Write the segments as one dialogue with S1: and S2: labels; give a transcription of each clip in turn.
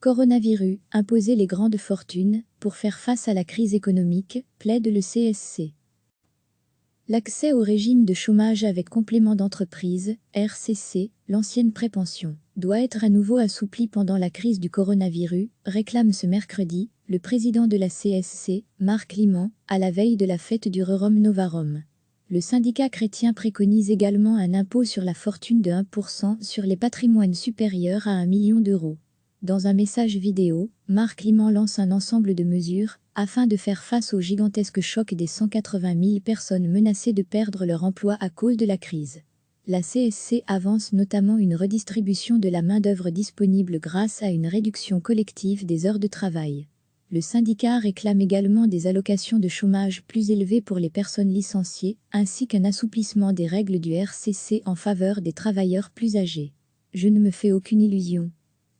S1: Coronavirus, imposer les grandes fortunes pour faire face à la crise économique, plaide le CSC. L'accès au régime de chômage avec complément d'entreprise, RCC, l'ancienne prépension, doit être à nouveau assoupli pendant la crise du coronavirus, réclame ce mercredi le président de la CSC, Marc Liman, à la veille de la fête du Rerum Novarum. Le syndicat chrétien préconise également un impôt sur la fortune de 1% sur les patrimoines supérieurs à 1 million d'euros. Dans un message vidéo, Marc Liman lance un ensemble de mesures afin de faire face au gigantesque choc des 180 000 personnes menacées de perdre leur emploi à cause de la crise. La CSC avance notamment une redistribution de la main-d'œuvre disponible grâce à une réduction collective des heures de travail. Le syndicat réclame également des allocations de chômage plus élevées pour les personnes licenciées, ainsi qu'un assouplissement des règles du RCC en faveur des travailleurs plus âgés. Je ne me fais aucune illusion.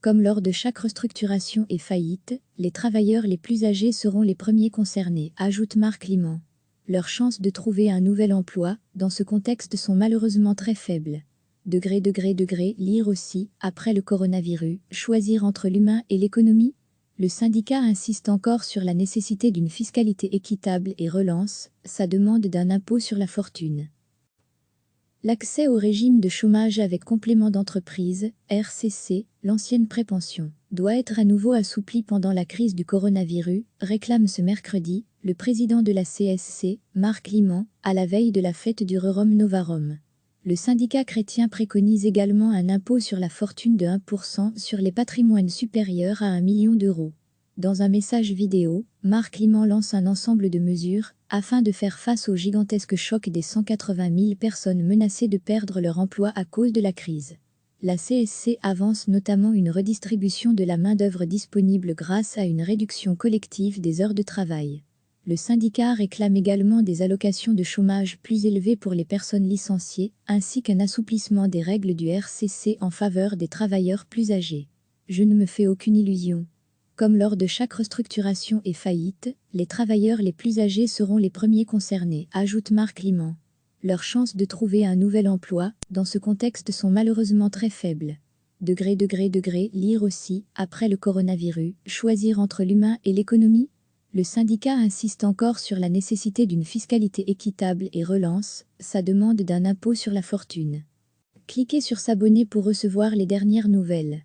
S1: Comme lors de chaque restructuration et faillite, les travailleurs les plus âgés seront les premiers concernés, ajoute Marc Liman. Leurs chances de trouver un nouvel emploi, dans ce contexte, sont malheureusement très faibles. Lire aussi, après le coronavirus, choisir entre l'humain et l'économie. Le syndicat insiste encore sur la nécessité d'une fiscalité équitable et relance sa demande d'un impôt sur la fortune. L'accès au régime de chômage avec complément d'entreprise, RCC, l'ancienne prépension, doit être à nouveau assoupli pendant la crise du coronavirus, réclame ce mercredi le président de la CSC, Marc Liman, à la veille de la fête du Rerum Novarum. Le syndicat chrétien préconise également un impôt sur la fortune de 1% sur les patrimoines supérieurs à 1 million d'euros. Dans un message vidéo, Marc Liman lance un ensemble de mesures afin de faire face au gigantesque choc des 180 000 personnes menacées de perdre leur emploi à cause de la crise. La CSC avance notamment une redistribution de la main-d'œuvre disponible grâce à une réduction collective des heures de travail. Le syndicat réclame également des allocations de chômage plus élevées pour les personnes licenciées, ainsi qu'un assouplissement des règles du RCC en faveur des travailleurs plus âgés. Je ne me fais aucune illusion. Comme lors de chaque restructuration et faillite, les travailleurs les plus âgés seront les premiers concernés, ajoute Marc Liman. Leurs chances de trouver un nouvel emploi, dans ce contexte, sont malheureusement très faibles. Lire aussi, après le coronavirus, choisir entre l'humain et l'économie. Le syndicat insiste encore sur la nécessité d'une fiscalité équitable et relance sa demande d'un impôt sur la fortune. Cliquez sur s'abonner pour recevoir les dernières nouvelles.